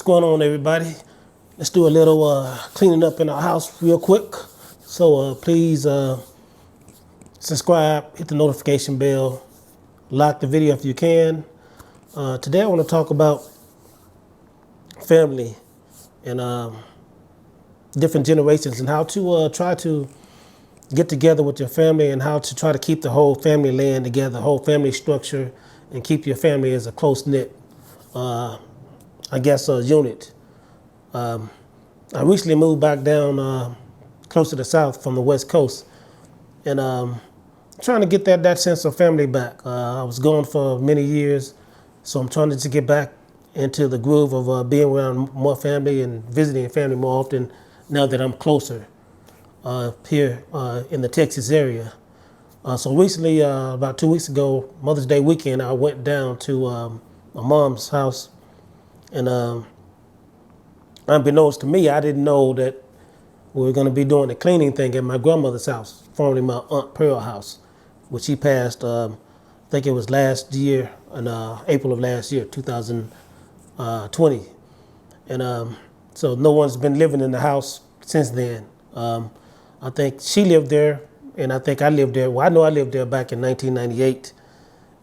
going on, everybody? Let's do a little cleaning up in our house real quick. So please subscribe, hit the notification bell, like the video if you can. Today I want to talk about family and different generations and how to try to get together with your family and how to try to keep the whole family land together, whole family structure, and keep your family as a close-knit, unit. I recently moved back down close to the south from the west coast, and trying to get that sense of family back. I was gone for many years, so I'm trying to get back into the groove of being around more family and visiting family more often now that I'm closer here in the Texas area. So recently, about 2 weeks ago, Mother's Day weekend, I went down to my mom's house, and unbeknownst to me, I didn't know that we were going to be doing the cleaning thing at my grandmother's house, formerly my Aunt Pearl house, which she passed, I think it was last year, in April of last year, 2020. And so no one's been living in the house since then. I think she lived there, and I think I lived there. Well, I know I lived there back in 1998,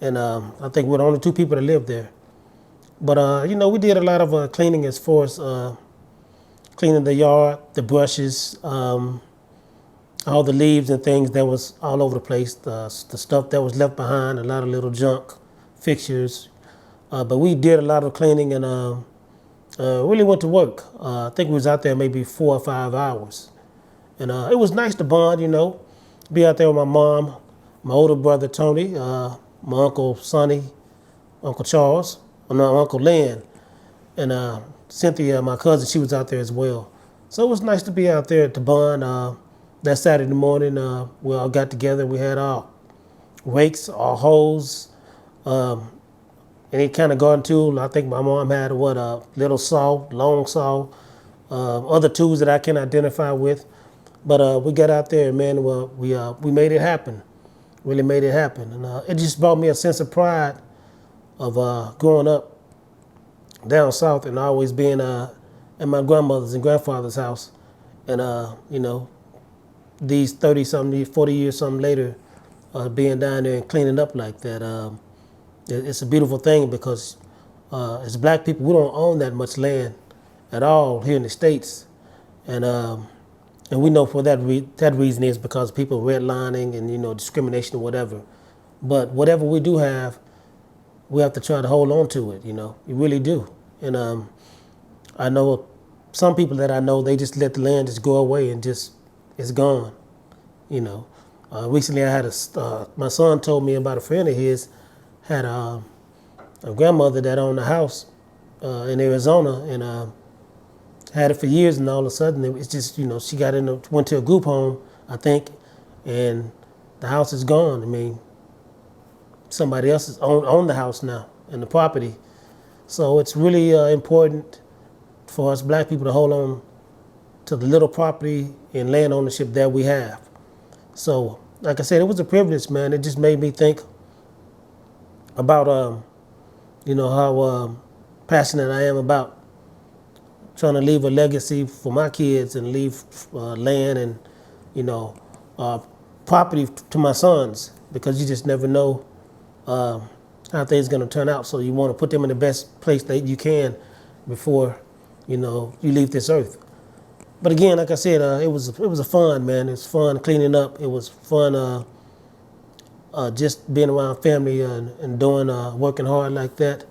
and I think we're the only two people that lived there. But, we did a lot of cleaning as far as cleaning the yard, the brushes, all the leaves and things that was all over the place, the stuff that was left behind, a lot of little junk, fixtures. But we did a lot of cleaning and really went to work. I think we was out there maybe 4 or 5 hours. And it was nice to bond, be out there with my mom, my older brother Tony, my uncle Sonny, Uncle Charles, and my Uncle Lynn, and Cynthia, my cousin, she was out there as well. So it was nice to be out there to bond. That Saturday morning, we all got together. We had our rakes, our hoes, any kind of garden tool. I think my mom had a little saw, long saw, other tools that I can identify with. But we got out there, man. Well, we made it happen. Really made it happen, and it just brought me a sense of pride of growing up down south and always being at my grandmother's and grandfather's house, and these 30-something, 40 years something later, being down there and cleaning up like that. It's a beautiful thing because as black people, we don't own that much land at all here in the States, and we know for that reason is because people redlining and discrimination or whatever. But whatever we do have, we have to try to hold on to it. You really do. And I know some people that I know, they just let the land just go away and just it's gone. Recently I had my son told me about a friend of his had a grandmother that owned a house in Arizona, and had it for years, and all of a sudden it's just she went to a group home, I think, and the house is gone. I mean, somebody else is own the house now and the property. So it's really important for us black people to hold on to the little property and land ownership that we have. So, like I said, it was a privilege, man. It just made me think about, how passionate I am about trying to leave a legacy for my kids and leave land and, property to my sons, because you just never know how things are going to turn out. So you want to put them in the best place that you can before, you leave this earth. But again, like I said, it was a fun, man. It was fun cleaning up. It was fun just being around family and doing working hard like that,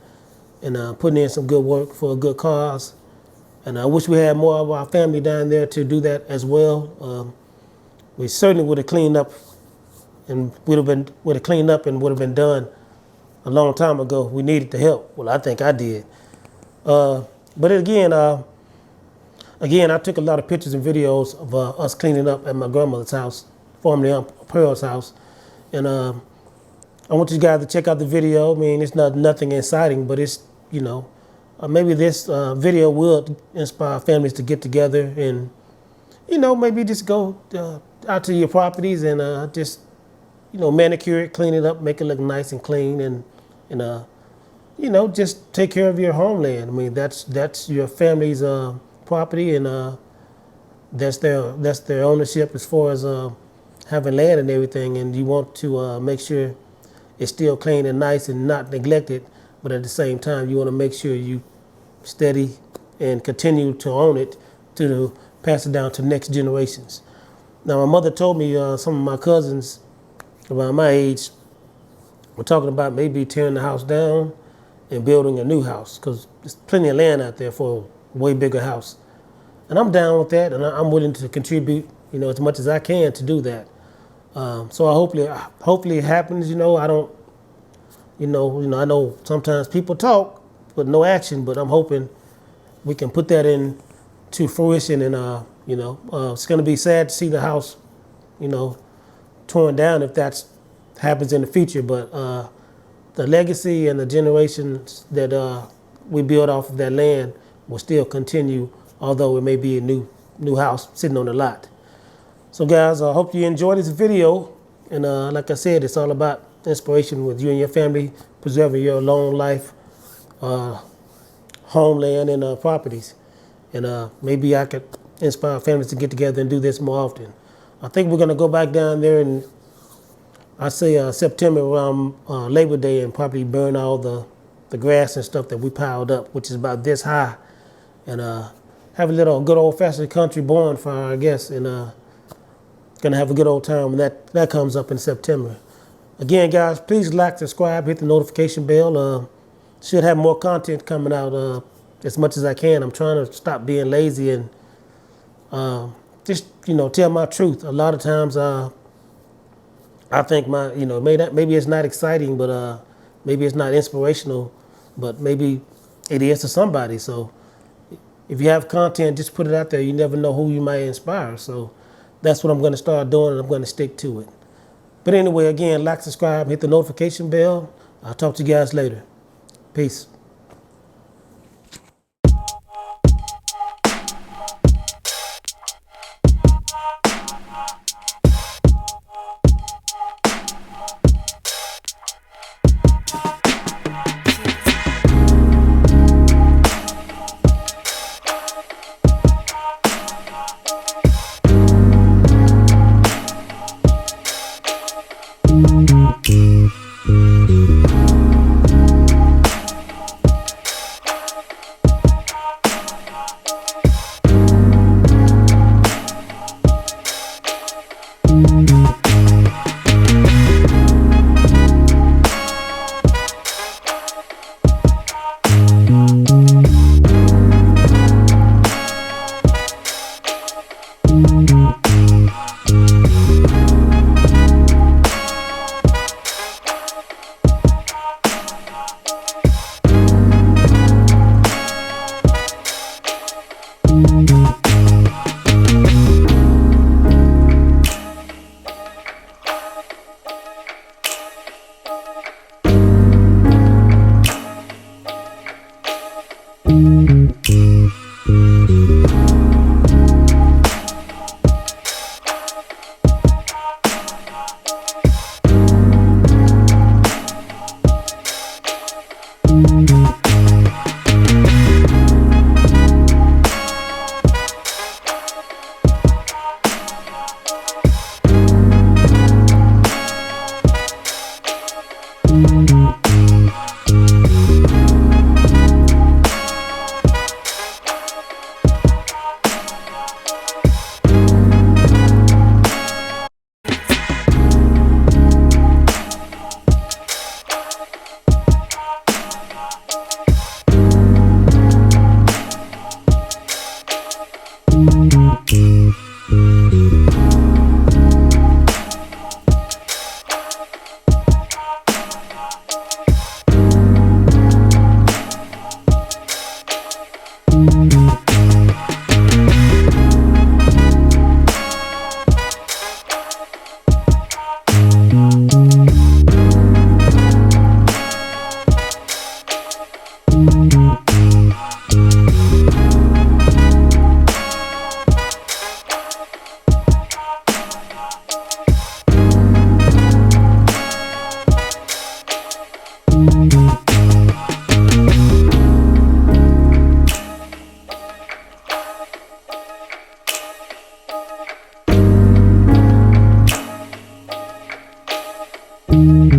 and putting in some good work for a good cause. And I wish we had more of our family down there to do that as well. We certainly would have cleaned up and would have been done a long time ago. We needed the help. Well, I think I did. But again, I took a lot of pictures and videos of us cleaning up at my grandmother's house, formerly Aunt Pearl's house. And I want you guys to check out the video. I mean, it's nothing exciting, but it's, maybe this video will inspire families to get together and, maybe just go out to your properties and just, manicure it, clean it up, make it look nice and clean, and just take care of your homeland. I mean, that's your family's property, and that's their ownership as far as having land and everything. And you want to make sure it's still clean and nice and not neglected, but at the same time, you want to make sure you steady and continue to own it to pass it down to next generations. Now, my mother told me some of my cousins around my age were talking about maybe tearing the house down and building a new house because there's plenty of land out there for a way bigger house. And I'm down with that, and I'm willing to contribute, as much as I can to do that. So hopefully it happens. I don't, I know sometimes people talk, but no action. But I'm hoping we can put that into fruition, and it's going to be sad to see the house, torn down if that happens in the future. But the legacy and the generations that we build off of that land will still continue, although it may be a new house sitting on the lot. So guys, I hope you enjoyed this video. And like I said, it's all about inspiration with you and your family, preserving your long life homeland and properties. And maybe I could inspire families to get together and do this more often. I think we're going to go back down there in, I say September around Labor Day, and probably burn all the grass and stuff that we piled up, which is about this high. And have a little good old-fashioned country bonfire, I guess, and gonna have a good old time when that comes up in September. Again, guys, please like, subscribe, hit the notification bell. Should have more content coming out as much as I can. I'm trying to stop being lazy and just tell my truth. A lot of times I think maybe it's not exciting, but maybe it's not inspirational, but maybe it is to somebody. So if you have content, just put it out there. You never know who you might inspire. So that's what I'm going to start doing, and I'm going to stick to it. But anyway, again, like, subscribe, hit the notification bell. I'll talk to you guys later. Peace. you.